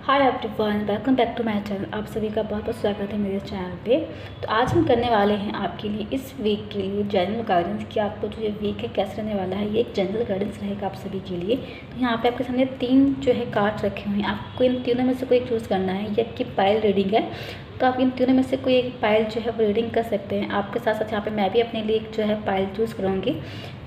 Hi everyone, welcome back to my channel. आप सभी का बहुत बहुत स्वागत है मेरे चैनल पे। तो आज हम करने वाले हैं आपके लिए इस वीक के लिए जनरल गाइडेंस कि आपको जो ये वीक है कैसे रहने वाला है। ये एक जनरल गाइडेंस रहेगा आप सभी के लिए। तो यहाँ पे आपके सामने 3 जो है कार्ड रखे हुए हैं, आपको इन तीनों में से कोई एक चूज़ करना है। ये आपकी पाइल रीडिंग है, तो आप इन तीनों में से कोई एक पाइल जो है वो रीडिंग कर सकते हैं। आपके साथ साथ यहाँ पर मैं भी अपने लिए एक जो है पाइल चूज़ करूँगी।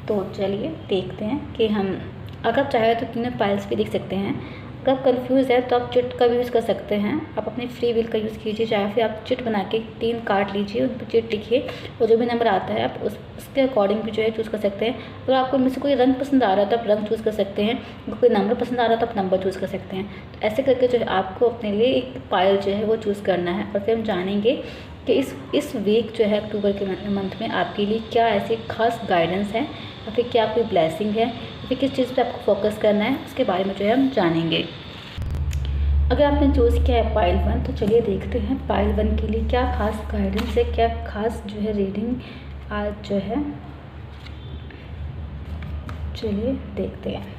तो चलिए देखते हैं कि हम, अगर आप चाहें तो तीनों पाइल्स भी देख सकते हैं। अगर आप कन्फ्यूज़ है तो आप चिट का भी यूज़ कर सकते हैं। आप अपनी फ्री विल का यूज़ कीजिए, चाहे फिर आप चिट बना के 3 कार्ड लीजिए, उन पर चिट लिखिए और जो भी नंबर आता है आप उसके अकॉर्डिंग भी जो है चूज़ कर सकते हैं। अगर आपको इनमें से कोई रंग पसंद आ रहा है तो आप रंग चूज़ कर सकते हैं, अगर कोई नंबर पसंद आ रहा है तो आप नंबर चूज़ कर सकते हैं। तो ऐसे करके जो है आपको अपने लिए एक पायल जो है वो चूज़ करना है और फिर हम जानेंगे कि इस वीक जो है अक्टूबर के मंथ में आपके लिए क्या ऐसी खास गाइडेंस है या फिर क्या कोई ब्लेसिंग है या फिर किस चीज़ पे आपको फोकस करना है, उसके बारे में जो है हम जानेंगे। अगर आपने चूज़ किया है पाइल 1 तो चलिए देखते हैं पाइल 1 के लिए क्या खास गाइडेंस है, क्या खास जो है रीडिंग आज जो है। चलिए देखते हैं।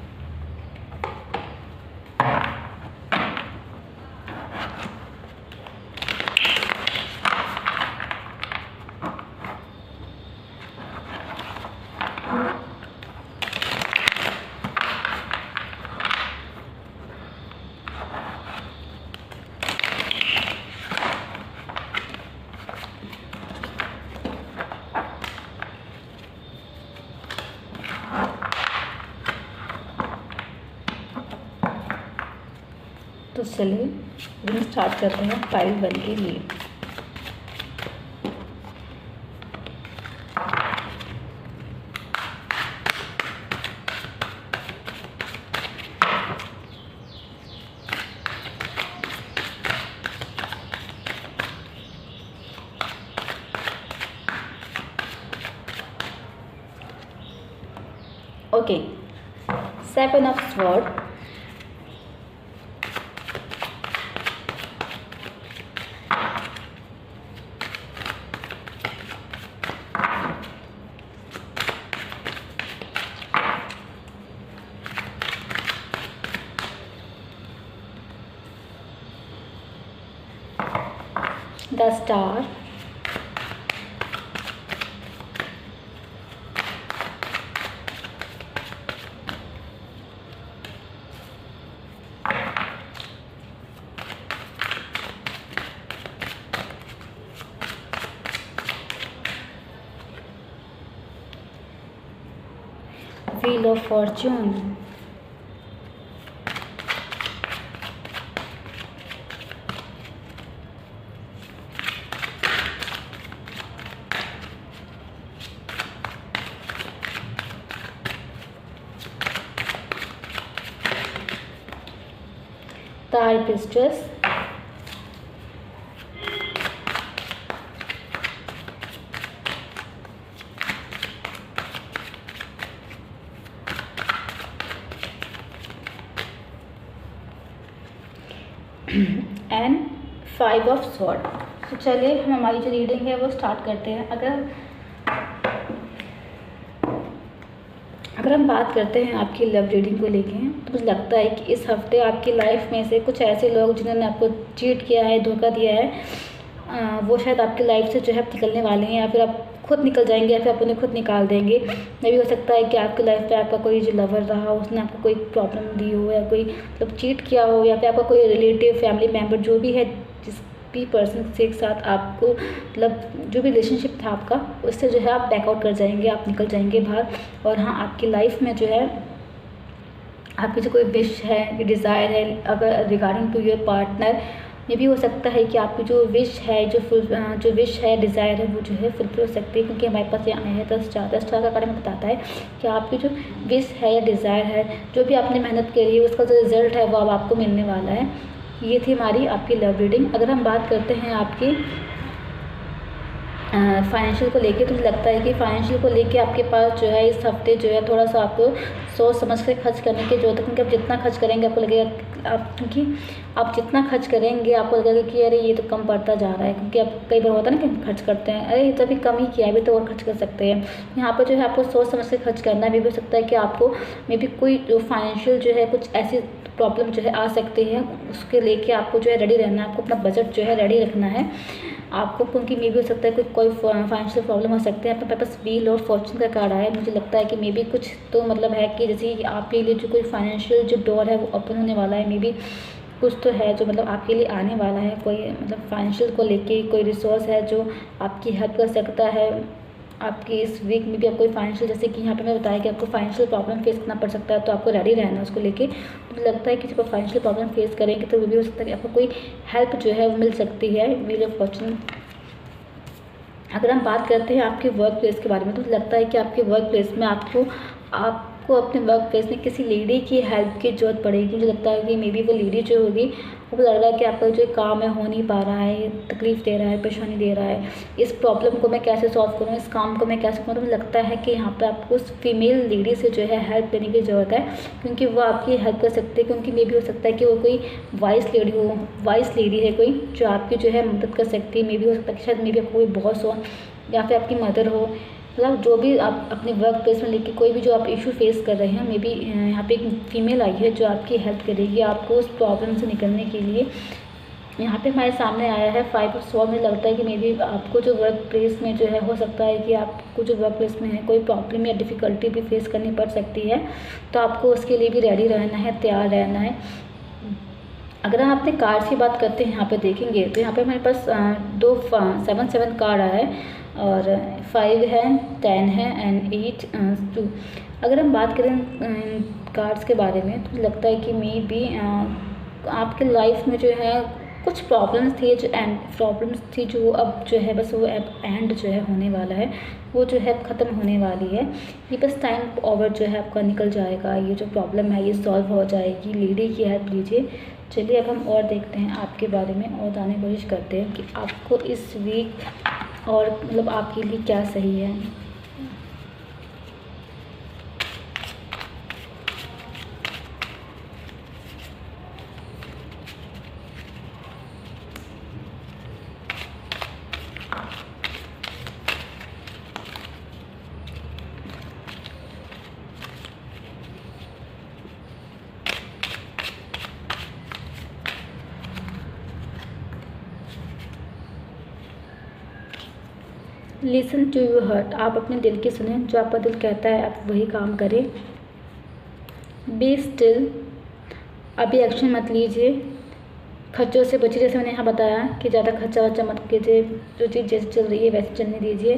तो चलिए रीडिंग स्टार्ट करते हैं पाइल 1 के लिए। Okay, 7 of sword, the star, wheel of Fortune, the High Priestess, and 5 of sword. तो चलिए हम हमारी जो रीडिंग है वो स्टार्ट करते हैं। अगर हम बात करते हैं आपकी लव रीडिंग को लेके, तो मुझे लगता है कि इस हफ्ते आपकी लाइफ में से कुछ ऐसे लोग जिन्होंने आपको चीट किया है, धोखा दिया है, वो शायद आपकी लाइफ से जो है निकलने वाले हैं, या फिर आप खुद निकल जाएंगे या फिर आप उन्हें खुद निकाल देंगे। ये भी हो सकता है कि आपकी लाइफ में आपका कोई जो लवर रहा उसने आपको कोई प्रॉब्लम दी हो, या कोई मतलब चीट किया हो, या फिर आपका कोई रिलेटिव, फैमिली मेम्बर जो भी है, जिस भी पर्सन के साथ आपको मतलब जो भी रिलेशनशिप था आपका, उससे जो है आप बैकआउट कर जाएंगे, आप निकल जाएंगे बाहर। और हाँ, आपकी लाइफ में जो है आपकी जो कोई विश है, डिज़ायर है, अगर रिगार्डिंग टू योर पार्टनर, ये भी हो सकता है कि आपकी जो विश है, जो विश है, डिज़ायर है, वो जो है फुलफिल हो सकती है। क्योंकि हमारे पास ये आया है 10 स्टार का बारे में बताता है कि आपकी जो विश है या डिज़ायर है, जो भी आपने मेहनत करी है, उसका जो रिज़ल्ट है वो अब आपको मिलने वाला है। ये थी हमारी आपकी लव रीडिंग। अगर हम बात करते हैं आपकी फाइनेंशियल को लेके, तो मुझे लगता है कि फाइनेंशियल को लेके आपके पास जो है इस हफ्ते जो है थोड़ा सा आपको सोच समझ कर खर्च करने की जरूरत है, क्योंकि आप जितना खर्च करेंगे आपको लगेगा क्योंकि आप जितना खर्च करेंगे आपको लगेगा कि अरे ये तो कम पड़ता जा रहा है, क्योंकि आप कई बार होता है ना कि खर्च करते हैं, अरे ये तो अभी कम ही किया है, अभी तो और खर्च कर सकते हैं। यहाँ पर जो है आपको सोच समझ कर खर्च करना भी हो सकता है कि आपको मे बी कोई जो फाइनेंशियल जो है कुछ ऐसी प्रॉब्लम जो है आ सकती है, उसके लेके आपको जो है रेडी रहना है, आपको अपना बजट जो है रेडी रखना है आपको, क्योंकि मे भी हो सकता है कोई फाइनेंशियल प्रॉब्लम हो सकती है। आपके पास व्हील और फॉर्चून का कार्ड आया है, मुझे लगता है कि मे बी कुछ तो मतलब है कि जैसे आपके लिए जो कोई फाइनेंशियल जो डोर है वो ओपन होने वाला है, मे बी कुछ तो है जो मतलब आपके लिए आने वाला है, कोई मतलब फाइनेंशियल को लेके कोई रिसोर्स है जो आपकी हेल्प कर सकता है आपकी इस वीक में भी। आपको फाइनेंशियल, जैसे कि यहाँ पे मैं बताया कि आपको फाइनेंशियल प्रॉब्लम फेस करना पड़ सकता है, तो आपको रेडी रहना है उसको लेके। मुझे लगता है कि जब आप फाइनेंशियल प्रॉब्लम फेस करेंगे तो वो भी हो सकता है कि आपको कोई हेल्प जो है वो मिल सकती है व्हील ऑफ फॉर्चून। अगर हम बात करते हैं आपके वर्क प्लेस के बारे में, तो मुझे लगता है कि आपके वर्क प्लेस में आपको अपने वर्क प्लेस में किसी लेडी की हेल्प की ज़रूरत पड़ेगी। मुझे लगता है कि मे बी वो लेडी जो होगी वो लग रहा है कि आपका जो काम है हो नहीं पा रहा है, तकलीफ़ दे रहा है, परेशानी दे रहा है, इस प्रॉब्लम को मैं कैसे सॉल्व करूँ, इस काम को मैं कैसे करूँ। तो मुझे लगता है कि यहाँ पर आपको उस फीमेल लेडी से जो है हेल्प लेने की ज़रूरत है, क्योंकि वो आपकी हेल्प कर सकती है, क्योंकि मे भी हो सकता है कि वो कोई वाइस लेडी है कोई जो आपकी जो है मदद कर सकती है। मे भी हो सकता है कि शायद मे भी आपको कोई बॉस हो या फिर आपकी मदर हो, मतलब जो भी आप अपने वर्क प्लेस में लेके कोई भी जो आप इशू फेस कर रहे हैं, मे बी यहाँ पे एक फ़ीमेल आई है जो आपकी हेल्प करेगी आपको उस प्रॉब्लम से निकलने के लिए। यहाँ पे हमारे सामने आया है 5 ऑफ स्वॉर्ड। मुझे लगता है कि मे बी आपको जो वर्क प्लेस में जो है हो सकता है कि आपको जो वर्क प्लेस में है कोई प्रॉब्लम या डिफ़िकल्टी भी फेस करनी पड़ सकती है, तो आपको उसके लिए भी रेडी रहना है, तैयार रहना है। अगर हम अपने कार्ड्स की बात करते हैं यहाँ पे देखेंगे तो यहाँ पे हमारे पास 7 कार्ड आया है और 5 है, 10 है एंड 8 2। अगर हम बात करें कार्ड्स के बारे में तो लगता है कि मे बी आपके लाइफ में जो है कुछ प्रॉब्लम्स थी जो अब जो है बस वो अब एंड जो है होने वाला है, वो जो है ख़त्म होने वाली है। ये बस टाइम ओवर जो है आपका निकल जाएगा, ये जो प्रॉब्लम है ये सॉल्व हो जाएगी। लेडी की हेल्प लीजिए। चलिए अब हम और देखते हैं आपके बारे में और जानने की कोशिश करते हैं कि आपको इस वीक और मतलब आपके लिए क्या सही है। Listen to your heart. आप अपने दिल की सुने, जो आपका दिल कहता है आप वही काम करें। Be still. अभी एक्शन मत लीजिए। खर्चों से बचिए, जैसे मैंने यहाँ बताया कि ज़्यादा खर्चा वर्चा मत कीजिए, जो चीज़ जैसे चल रही है वैसे चलने दीजिए।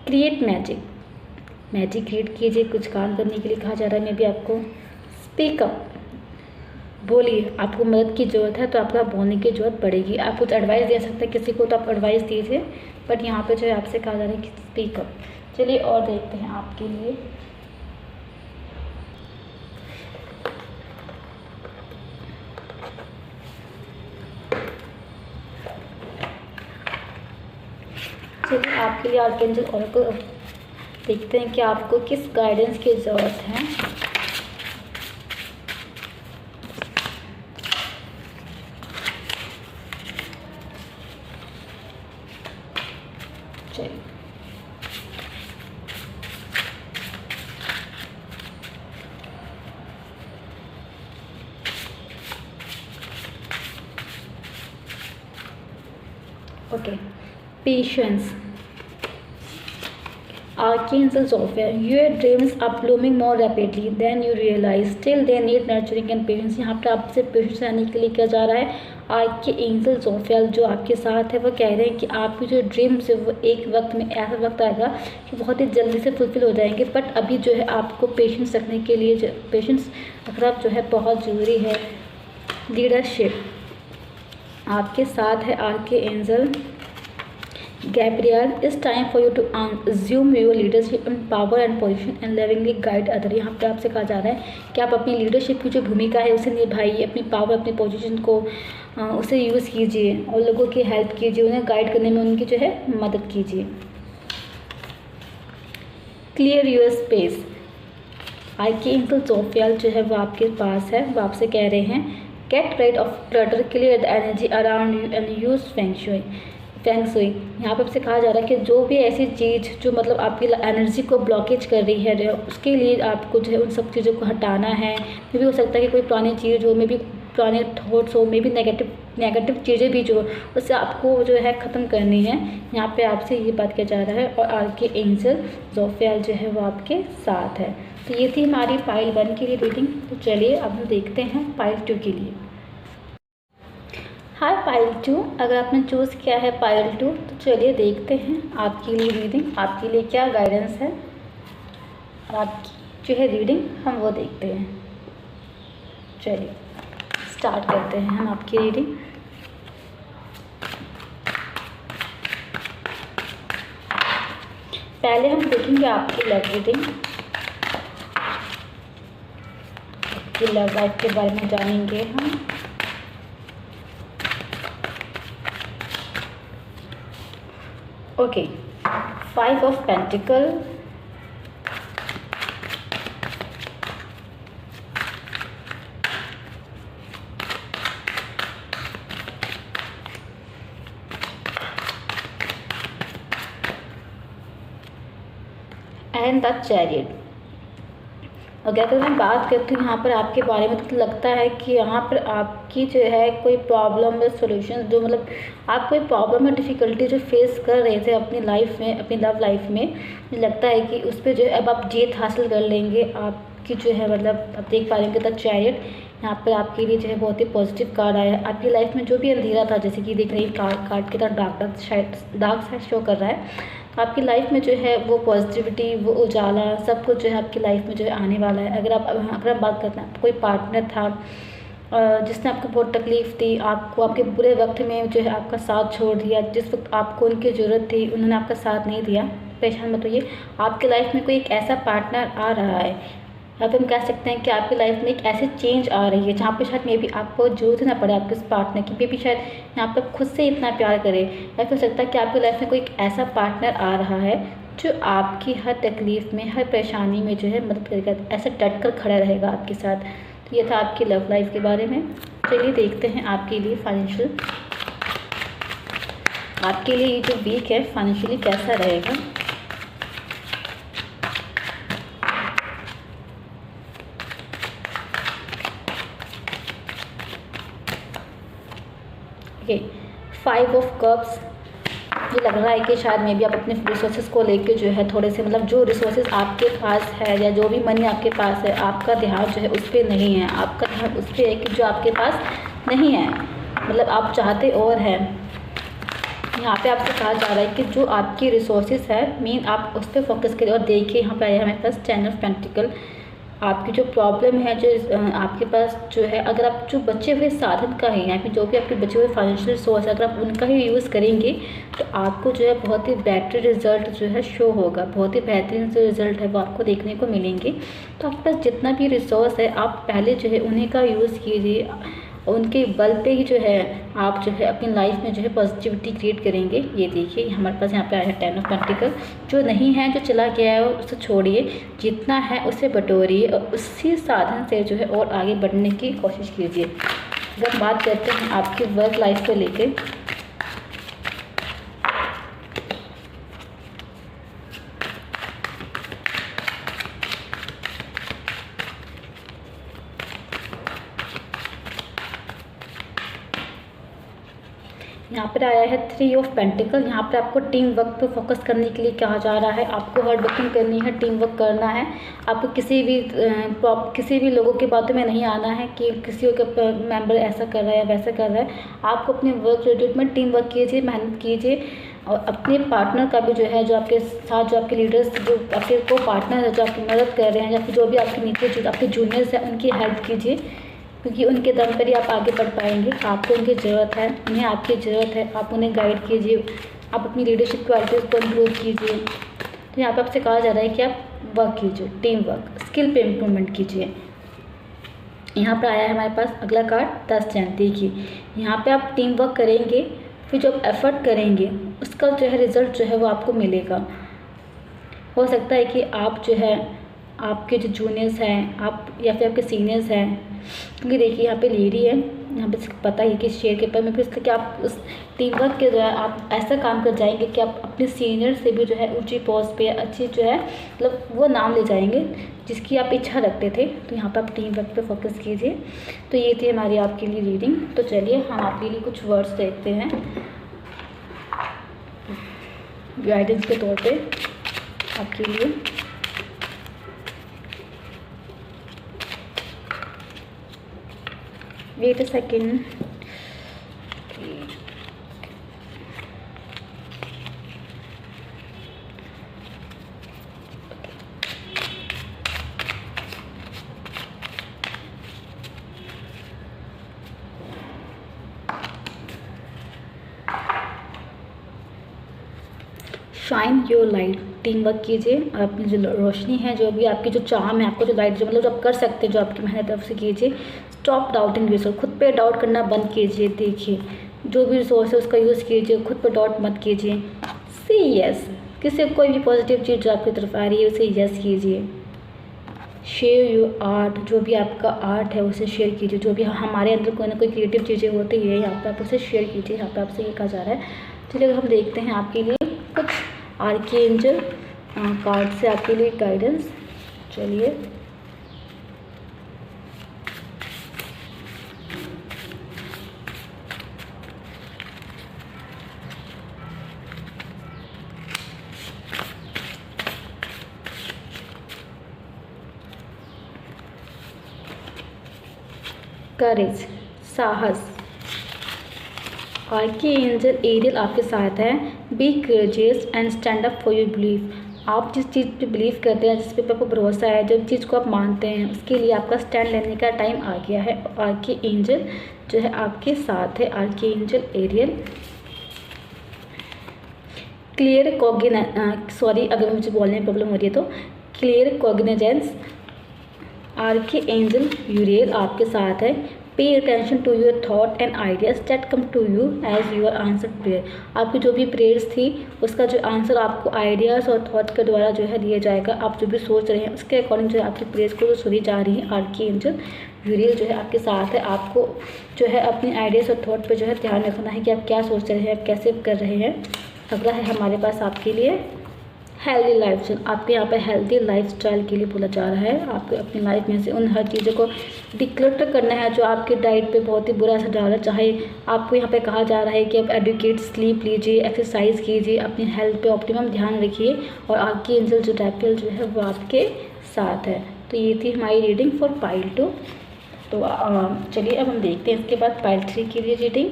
क्रिएट मैजिक क्रिएट कीजिए, कुछ काम करने के लिए कहा जा रहा है। मैं भी आपको स्पीक अप, बोलिए। आपको मदद की ज़रूरत है तो आपको बोलने की ज़रूरत पड़ेगी। आप कुछ एडवाइस दे सकते हैं किसी को तो आप एडवाइस दीजिए, बट यहाँ पे जो है आपसे कहा जा रहा है कि स्पीक अप। चलिए और देखते हैं आपके लिए। चलिए आपके लिए आर्कएंजल ऑरेकल देखते हैं कि आपको किस गाइडेंस की ज़रूरत है। चलिए okay. Patience. Archangel Sophia, your dreams are blooming more rapidly than you realize. Still, they need nurturing and patience. यहाँ पर आपसे पेशेंस रहने के लिए क्या जा रहा है। आपके एंजल सोफिया जो आपके साथ है वो कह रहे हैं कि आपकी जो ड्रीम्स है वो एक वक्त में ऐसा वक्त आएगा कि बहुत ही जल्दी से फुलफिल हो जाएंगे। बट अभी जो है आपको पेशेंस रखने के लिए पेशेंस रखना जो है बहुत ज़रूरी है। लीडरशिप आपके साथ है। Archangel Gabriel, it's time for you to assume your leadership and power and position and lovingly guide other. यहाँ पे आपसे कहा जा रहा है कि आप अपनी लीडरशिप की जो भूमिका है उसे निभाइए, अपनी पावर अपनी पोजीशन को उसे यूज़ कीजिए और लोगों की हेल्प कीजिए, उन्हें गाइड करने में उनकी जो है मदद कीजिए। क्लियर यूर स्पेस, आर्कएंजल जोफियाल जो है वो आपके पास है, वो आपसे कह रहे हैं get rid of clutter, clear the energy around you and use feng shui. यहाँ पर आपसे कहा जा रहा है कि जो भी ऐसी चीज़ जो मतलब आपकी एनर्जी को ब्लॉकेज कर रही है उसके लिए आपको जो है उन सब चीज़ों को हटाना है। मे भी हो सकता है कि कोई पुरानी चीज़ हो, मे भी पुराने थॉट्स हो, मे भी नेगेटिव चीज़ें भी जो उससे आपको जो है ख़त्म करनी है। यहाँ पे आपसे ये बात किया जा रहा है और आर्कएंजल जोफियाल जो है वो आपके साथ है। तो ये थी हमारी पाइल 1 के लिए रीडिंग। तो चलिए अब हम देखते हैं पाइल 2 के लिए। हाय पाइल 2, अगर आपने चूज़ किया है पाइल 2 तो चलिए देखते हैं आपके लिए रीडिंग, आपके लिए क्या गाइडेंस है और आपकी जो है रीडिंग हम वो देखते हैं। चलिए स्टार्ट करते हैं हम आपकी रीडिंग। पहले हम देखेंगे आपकी लव रीडिंग, आपकी लव लाइफ के बारे में जानेंगे हम। Okay, 5 of pentacle, and the chariot. और अगर मैं बात करती हूँ यहाँ पर आपके बारे में तो लगता है कि यहाँ पर आपकी जो है कोई प्रॉब्लम या सॉल्यूशन जो मतलब आप कोई प्रॉब्लम या डिफ़िकल्टी जो फेस कर रहे थे अपनी लाइफ में, अपनी लव लाइफ में, मुझे लगता है कि उस पर जो है अब आप जीत हासिल कर लेंगे। आपकी जो है मतलब आप देख पा रहे हैं द चैरियट यहाँ पर आपके लिए जो है बहुत ही पॉजिटिव कार्ड आया है। आपकी लाइफ में जो भी अंधेरा था, जैसे कि देख रही कार्ड के तरह डार्क साइड शो कर रहा है, आपकी लाइफ में जो है वो पॉजिटिविटी, वो उजाला सब कुछ जो है आपकी लाइफ में जो है आने वाला है। अगर आप बात करते हैं, कोई पार्टनर था जिसने आपको बहुत तकलीफ़ दी, आपको आपके बुरे वक्त में जो है आपका साथ छोड़ दिया, जिस वक्त आपको उनकी ज़रूरत थी उन्होंने आपका साथ नहीं दिया, परेशान मत होइए। आपके लाइफ में कोई एक ऐसा पार्टनर आ रहा है, या फिर हम कह सकते हैं कि आपकी लाइफ में एक ऐसी चेंज आ रही है जहाँ पे शायद मे बी आपको जरूरत ना पड़े आपके इस पार्टनर की, मे बी शायद यहाँ पर खुद से इतना प्यार करे। या फिर हो सकता है कि आपकी लाइफ में कोई एक ऐसा पार्टनर आ रहा है जो आपकी हर तकलीफ़ में, हर परेशानी में जो है मदद करेगा, ऐसे डट कर खड़ा रहेगा आपके साथ। तो ये था आपकी लव लाइफ के बारे में। चलिए देखते हैं आपके लिए फाइनेंशियल, आपके लिए ये जो वीक है फाइनेंशियली कैसा रहेगा। ओके, 5 ऑफ कप्स, ये लग रहा है कि शायद मे बी आप अपने रिसोर्सेज को लेके जो है थोड़े से मतलब जो रिसोर्सेज आपके पास है या जो भी मनी आपके पास है, आपका ध्यान जो है उस पर नहीं है। आपका ध्यान उस पर है कि जो आपके पास नहीं है, मतलब आप चाहते और हैं। यहाँ पे आपसे कहा जा रहा है कि जो आपकी रिसोर्सेज है मेन आप उस पर फोकस करें। और देखिए यहाँ पे आया हमारे पास 10 ऑफ पेंटिकल, आपकी जो प्रॉब्लम है जो आपके पास जो है, अगर आप जो बचे हुए साधन का है या फिर जो भी आपके बचे हुए फाइनेंशियल सोर्स है, अगर आप उनका ही यूज़ करेंगे तो आपको जो है बहुत ही बेटर रिजल्ट जो है शो होगा, बहुत ही बेहतरीन जो रिजल्ट है वो आपको देखने को मिलेंगे। तो आपके पास जितना भी रिसोर्स है आप पहले जो है उन्हीं का यूज़ कीजिए, उनके बल पे ही जो है आप जो है अपनी लाइफ में जो है पॉजिटिविटी क्रिएट करेंगे। ये देखिए हमारे पास यहाँ पे आया है 10 ऑफ पेंटिकल। जो नहीं है, जो चला गया है उसे छोड़िए, जितना है उसे बटोरिए और उसी साधन से जो है और आगे बढ़ने की कोशिश कीजिए। जब बात करते हैं आपकी वर्क लाइफ को लेकर, यहाँ पर आया है 3 ऑफ पेंटिकल। यहाँ पर आपको टीम वर्क पे फोकस करने के लिए कहा जा रहा है। आपको हार्ड वर्किंग करनी है, टीम वर्क करना है। आपको किसी भी लोगों की बातों में नहीं आना है कि किसी का मेंबर ऐसा कर रहा है वैसा कर रहा है। आपको अपने वर्क रिलेटेड में टीम वर्क कीजिए, मेहनत कीजिए और अपने पार्टनर का भी जो है, जो आपके साथ जो आपके लीडर्स, जो आपके को पार्टनर है, जो आपकी मदद कर रहे हैं या फिर जो भी आपके नीचे जो आपके जूनियर्स हैं उनकी हेल्प कीजिए। क्योंकि उनके दम पर ही आप आगे बढ़ पाएंगे। आपको उनकी ज़रूरत है, उन्हें आपकी ज़रूरत है। आप उन्हें गाइड कीजिए, आप अपनी लीडरशिप क्वालिटीज़ को इम्प्रूव कीजिए। तो यहाँ पे आपसे कहा जा रहा है कि आप वर्क कीजिए, टीम वर्क, स्किल पे इम्प्रूवमेंट कीजिए। यहाँ पर आया है हमारे पास अगला कार्ड 10 जन। देखिए यहाँ पे आप टीम वर्क करेंगे, फिर जो आप एफर्ट करेंगे उसका जो है रिज़ल्ट जो है वो आपको मिलेगा। हो सकता है कि आप जो है आपके जो जूनियर्स हैं आप या फिर आपके सीनियर्स हैं, क्योंकि देखिए यहाँ पे लेडी है, यहाँ पे पता ही कि शेयर के ऊपर में फिर इसलिए कि आप उस टीम वर्क के द्वारा आप ऐसा काम कर जाएंगे कि आप अपने सीनियर से भी जो है ऊंची पोस्ट पे अच्छी जो है मतलब वो नाम ले जाएंगे जिसकी आप इच्छा रखते थे। तो यहाँ पर आप टीम वर्क पे फोकस कीजिए। तो ये थी हमारी आपके लिए रीडिंग। तो चलिए हम आपके लिए कुछ वर्ड्स देखते हैं गाइडेंस के तौर पे आपके लिए। Wait a second. Shine your light, team work कीजिए। अपनी जो रोशनी है, जो भी आपकी जो चार्म है, आपको जो लाइट जो मतलब जो आप कर सकते हैं, जो आपकी मेहनत तरफ से कीजिए। स्टॉप डाउटिंग योरसेल्फ, खुद पे डाउट करना बंद कीजिए। देखिए जो भी रिसोर्स है उसका यूज़ कीजिए, खुद पे डाउट मत कीजिए। से यस, किसी कोई भी पॉजिटिव चीज़ जो आपकी तरफ आ रही है उसे यस कीजिए। शेयर योर आर्ट, जो भी आपका आर्ट है उसे शेयर कीजिए। जो भी हमारे अंदर कोई ना कोई क्रिएटिव चीज़ें होती है यहाँ पर आप उसे शेयर कीजिए। यहाँ पर आपसे ये कहा जा रहा है। चलिए हम देखते हैं आपके लिए कुछ आर्कएंजल कार्ड से आपके लिए गाइडेंस। चलिए करेज, साहस। आर्कएंजल एरियल आपके साथ है। Be courageous and stand up for your belief. आप जिस चीज़ पे बिलीव करते हैं, जिस पे आपको भरोसा है, जो चीज़ को आप मानते हैं, उसके लिए आपका स्टैंड लेने का टाइम आ गया है। आर्कएंजल जो है आपके साथ है। Archangel aerial. क्लियर सॉरी अगर मुझे बोलने में प्रॉब्लम हो रही है तो क्लियर कॉग्निजेंस। आर्कएंजल यूरियल आपके साथ है। Pay attention to your thought and ideas that come to you as your answer prayer. आपकी जो भी प्रेयर्स थी उसका जो आंसर आपको आइडियाज़ और थॉट के द्वारा जो है दिया जाएगा। आप जो भी सोच रहे हैं उसके अकॉर्डिंग जो है आपकी प्रेयर्स को जो सुनी जा रही है। आर्कएंजल यूरियल जो है आपके साथ है। आपको जो है अपने आइडियाज़ और थॉट पे जो है ध्यान रखना है कि आप क्या सोच रहे हैं, आप कैसे कर रहे हैं। अगला है हमारे पास आपके लिए हेल्दी लाइफस्टाइल। आपके यहाँ पे हेल्दी लाइफस्टाइल के लिए बोला जा रहा है। आपको अपनी लाइफ में से उन हर चीज़ों को डिक्लटर करना है जो आपकी डाइट पे बहुत ही बुरा असर डाल रहा है। चाहे आपको यहाँ पे कहा जा रहा है कि आप एडुकेट स्लीप लीजिए, एक्सरसाइज कीजिए, अपनी हेल्थ पे ऑप्टिमम ध्यान रखिए। और आर्कएंजल जो टाइपल जो है वो आपके साथ है। तो ये थी हमारी रीडिंग फॉर पाइल 2। तो चलिए अब हम देखते हैं इसके बाद पाइल 3 के लिए रीडिंग।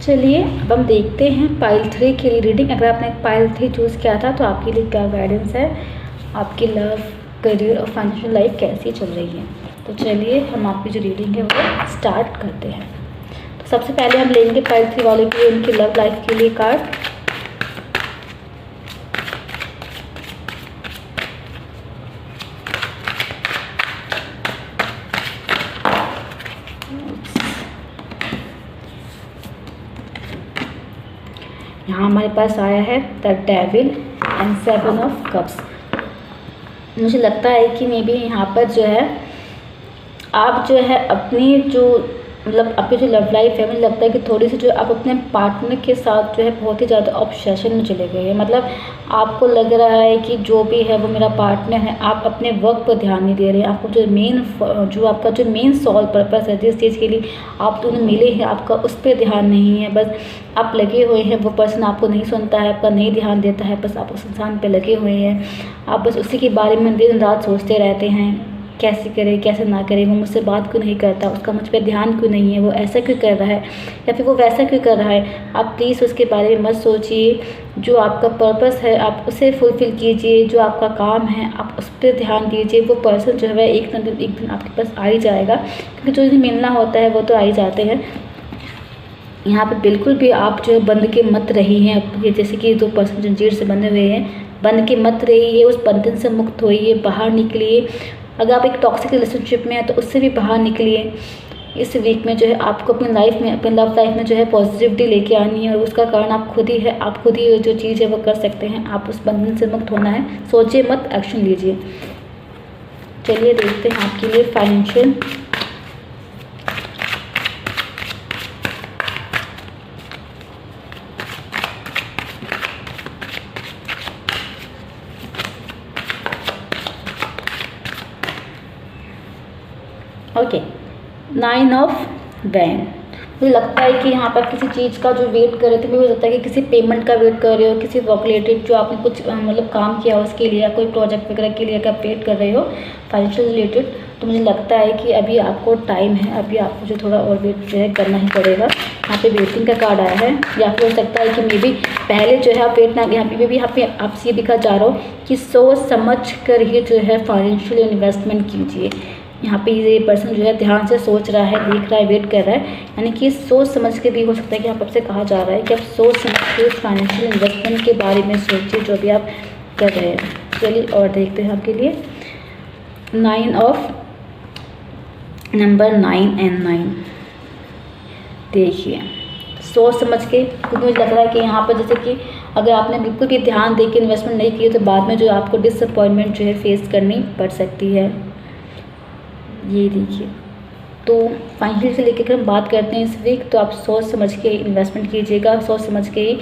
चलिए अब हम देखते हैं पाइल 3 के लिए रीडिंग। अगर आपने पाइल 3 चूज़ किया था तो आपके लिए क्या गाइडेंस है, आपकी लव, करियर और फाइनेंशियल लाइफ कैसी चल रही है। तो चलिए हम आपकी जो रीडिंग है वो स्टार्ट करते हैं। तो सबसे पहले हम लेंगे पाइल 3 वाले के लिए उनकी लव लाइफ के लिए कार्ड। यहाँ हमारे पास आया है the devil and 7 of cups. मुझे लगता है कि मे बी यहाँ पर जो है आप जो है अपनी जो मतलब आपकी जो लव लाइफ है, मुझे लगता है कि थोड़ी सी जो आप अपने पार्टनर के साथ जो है बहुत ही ज़्यादा ऑब्सेशन में चले गए हैं। मतलब आपको लग रहा है कि जो भी है वो मेरा पार्टनर है। आप अपने वर्क पर ध्यान नहीं दे रहे हैं। आपको जो आपका जो मेन सोल पर्पस है, जिस चीज़ के लिए आप दोनों मिले हैं, आपका उस पर ध्यान नहीं है। बस आप लगे हुए हैं, वो पर्सन आपको नहीं सुनता है, आपका नहीं ध्यान देता है। बस आप उस इंसान पर लगे हुए हैं, आप बस उसी के बारे में दिन रात सोचते रहते हैं। कैसे करे कैसे ना करे, वो मुझसे बात क्यों नहीं करता, उसका मुझ पर ध्यान क्यों नहीं है, वो ऐसा क्यों कर रहा है या फिर वो वैसा क्यों कर रहा है। आप प्लीज़ उसके बारे में मत सोचिए। जो आपका पर्पस है आप उसे फुलफ़िल कीजिए, जो आपका काम है आप उस पर ध्यान दीजिए। वो पर्सन जो है एक दिन आपके पास आ ही जाएगा, क्योंकि जो दिन मिलना होता है वो तो आ ही जाते हैं। यहाँ पे बिल्कुल भी आप जो है बंध के मत रही हैं, ये जैसे कि 2 पर्सन जंजीर से बंधे हुए हैं, बंध के मत रहिए, उस बंधन से मुक्त होइए, बाहर निकलिए। अगर आप एक टॉक्सिक रिलेशनशिप में हैं तो उससे भी बाहर निकलिए। इस वीक में जो है आपको अपनी लाइफ में, अपनी लव लाइफ में जो है पॉजिटिविटी लेके आनी है, और उसका कारण आप खुद ही है। आप खुद ही जो चीज़ है वो कर सकते हैं। आप उस बंधन से मुक्त होना है, सोचिए मत, एक्शन लीजिए। चलिए देखते हैं आपके लिए फाइनेंशियल। Okay, 9 of van. मुझे लगता है कि यहाँ पर किसी चीज़ का जो वेट कर रहे थे, मुझे लगता है कि किसी पेमेंट का वेट कर रहे हो, किसी वर्क रिलेटेड जो आपने कुछ मतलब काम किया हो उसके लिए, या कोई प्रोजेक्ट वगैरह के लिए अगर वेट कर रहे हो फाइनेंशियल रिलेटेड, तो मुझे लगता है कि अभी आपको टाइम है, अभी आपको जो थोड़ा और वेट जो है करना ही पड़ेगा। यहाँ पे वेटिंग का कार्ड आया है, या फिर हो सकता है कि मे बी पहले जो है आप वेट ना, यहाँ पे आपसे ये दिखा जा रहा हो कि सोच समझ कर ही जो है फाइनेंशियल इन्वेस्टमेंट कीजिए। यहाँ पे ये पर्सन जो है ध्यान से सोच रहा है, देख रहा है, वेट कर रहा है, यानी कि सोच समझ के भी हो सकता है कि आपसे कहा जा रहा है कि आप सोच समझ के फाइनेंशियल इन्वेस्टमेंट के बारे में सोचिए जो भी आप कर रहे हैं। चलिए और देखते हैं आपके लिए 9 ऑफ नंबर 9 एंड 9। देखिए सोच समझ के, क्योंकि मुझे लग रहा है कि यहाँ पर जैसे कि अगर आपने बिल्कुल भी ध्यान दे के इन्वेस्टमेंट नहीं की तो बाद में जो आपको डिसअपॉइंटमेंट जो है फेस करनी पड़ सकती है। ये देखिए, तो फाइनेंशियल से लेकर हम बात करते हैं इस वीक, तो आप सोच समझ के इन्वेस्टमेंट कीजिएगा। सोच समझ के ही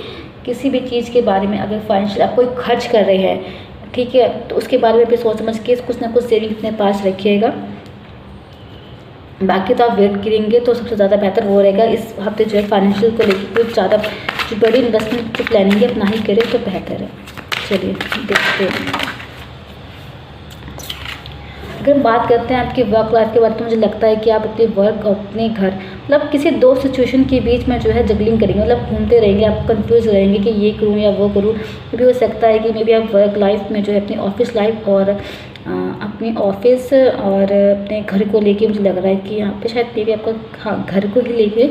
किसी भी चीज़ के बारे में, अगर फाइनेंशियल आप कोई खर्च कर रहे हैं, ठीक है, तो उसके बारे में भी सोच समझ के कुछ ना कुछ सेविंग अपने पास रखिएगा। बाकी तो आप वेट करेंगे तो सबसे ज़्यादा बेहतर वो रहेगा। इस हफ्ते जो है फाइनेंशियल को लेकर कुछ ज़्यादा जो बड़ी इन्वेस्टमेंट जो प्लानिंग है अपना ही करें तो बेहतर है। चलिए देखते हैं। अगर हम बात करते हैं आपकी वर्क लाइफ के बारे में, मुझे लगता है कि आप अपने वर्क और अपने घर, मतलब किसी 2 सिचुएशन के बीच में जो है जगलिंग करेंगे, मतलब घूमते रहेंगे, आप कंफ्यूज रहेंगे कि ये करूँ या वो करूँ। ये भी हो सकता है कि मे बी आप वर्क लाइफ में जो है अपनी ऑफिस लाइफ और अपने ऑफिस और अपने घर को लेके, मुझे लग रहा है कि यहाँ पे शायद मे भी आपका, हाँ, घर को ही लेके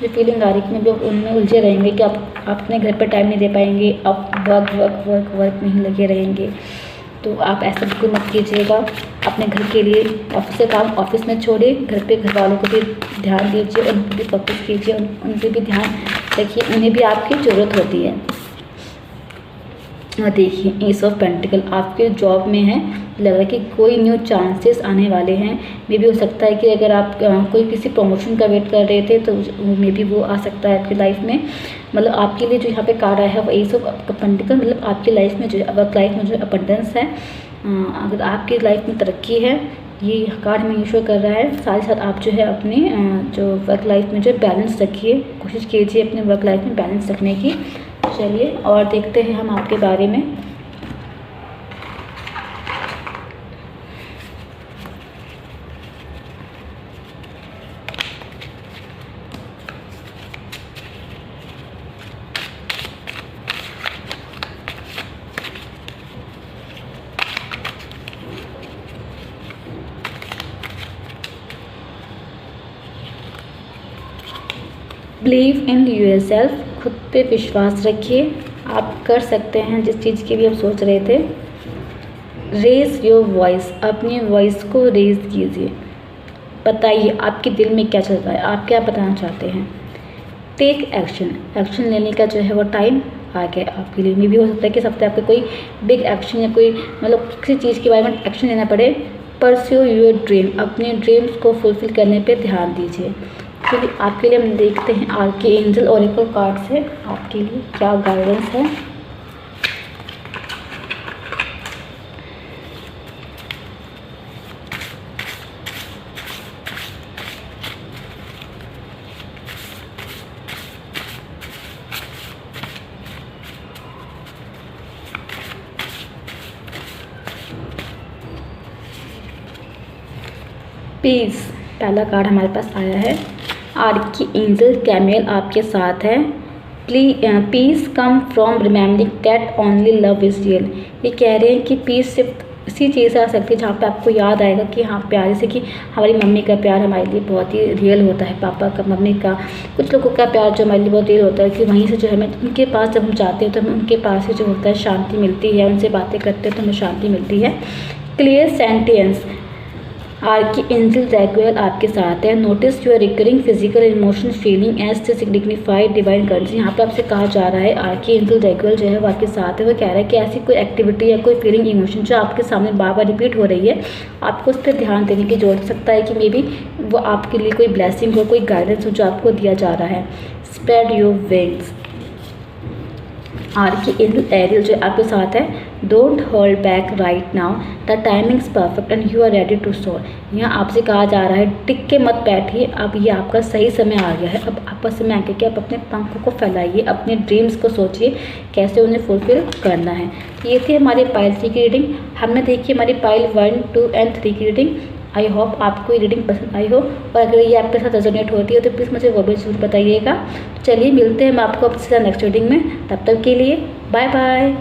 जो फीलिंग आ रही है कि मे भी आप उनमें उलझे रहेंगे कि आप अपने घर पर टाइम नहीं दे पाएंगे, आप वर्क वर्क वर्क वर्क में ही लगे रहेंगे। तो आप ऐसा बिल्कुल मत कीजिएगा। अपने घर के लिए ऑफिस से काम ऑफिस में छोड़िए, घर पे घर वालों को भी ध्यान दीजिए, उन पर भी फोकस कीजिए, उन पर भी ध्यान रखिए, उन्हें भी आपकी ज़रूरत होती है। और देखिए एस ऑफ पेंटिकल आपके जॉब में है, लग रहा है कि कोई न्यू चांसेस आने वाले हैं। मे भी हो सकता है कि अगर आप कोई किसी प्रमोशन का वेट कर रहे थे तो मे भी वो आ सकता है आपकी लाइफ में। मतलब आपके लिए जो यहाँ पे कार्ड आया है वो एस ऑफ पेंटिकल, मतलब आपकी लाइफ में जो है, वर्क लाइफ में जो अबंडेंस है, अगर आपकी लाइफ में तरक्की है, ये कार्ड में इशू कर रहा है। साथ ही साथ आप जो है अपने जो वर्क लाइफ में जो बैलेंस रखिए, कोशिश कीजिए अपने वर्क लाइफ में बैलेंस रखने की। चलिए और देखते हैं हम आपके बारे में। बिलीव इन योरसेल्फ, खुद पे विश्वास रखिए, आप कर सकते हैं जिस चीज़ की भी आप सोच रहे थे। रेज़ योर वॉइस, अपनी वॉइस को रेज़ कीजिए, बताइए आपके दिल में क्या चल रहा है, आप क्या बताना चाहते हैं। टेक एक्शन, एक्शन लेने का जो है वो टाइम आ गया आपके लिए। मे भी हो सकता है कि इस हफ्ते आपको कोई बिग एक्शन या कोई मतलब किसी चीज़ के बारे में एक्शन लेना पड़े। परस्यू योर ड्रीम, अपने ड्रीम्स को फुलफ़िल करने पे ध्यान दीजिए। चलिए आपके लिए हम देखते हैं आपके एंजल ओरेकल कार्ड से आपके लिए क्या गाइडेंस है। पीस, पहला कार्ड हमारे पास आया है। आर्की एंजल कैमेल आपके साथ है। Peace come from remembering that only love is real. ये कह रहे हैं कि पीस सिर्फ इसी चीज़ से आ सकती है जहाँ पे आपको याद आएगा कि हाँ प्यार, जैसे कि हमारी मम्मी का प्यार हमारे लिए बहुत ही रियल होता है, पापा का, मम्मी का, कुछ लोगों का प्यार जो हमारे लिए बहुत रियल होता है, कि वहीं से जो हमें उनके पास जब हम जाते हैं तो हमें उनके पास से जो होता है शांति मिलती है, उनसे बातें करते हैं तो हमें शांति मिलती है। Clear sentence, archangel Raguel आपके साथ है। Notice your recurring physical emotion feeling as this signified divine cards. यहाँ पे आपसे कहा जा रहा है आर्की एंजल रेगुलर जो है वो आपके साथ है। वो कह रहा है कि ऐसी कोई एक्टिविटी या कोई फीलिंग इमोशन जो आपके सामने बार बार रिपीट हो रही है, आपको उस पर ध्यान देने की जरूरत। सकता है कि मे बी वो आपके लिए कोई ब्लेसिंग हो, कोई गाइडेंस हो जो आपको दिया जा रहा है। Spread your wings, archangel Ariel जो आपके साथ है। Don't hold back right now, the timing's perfect and you are ready to soar. यहाँ आपसे कहा जा रहा है टिक के मत बैठिए, अब ये आपका सही समय आ गया है। अब आपका समय आ गया कि आप अपने पंखों को फैलाइए, अपने ड्रीम्स को सोचिए कैसे उन्हें फुलफिल करना है। ये थी हमारी पाइल 3 की रीडिंग। हमने देखी हमारी पाइल 1, 2 एंड 3 की रीडिंग। आई होप आपको ये रीडिंग पसंद आई हो, और अगर ये आपके साथ रेजोनेट होती है तो प्लीज़ मुझे वो भी ज़रूर बताइएगा। चलिए मिलते हैं, मैं आपको आपसे नेक्स्ट रीडिंग में। तब तक के लिए बाय बाय।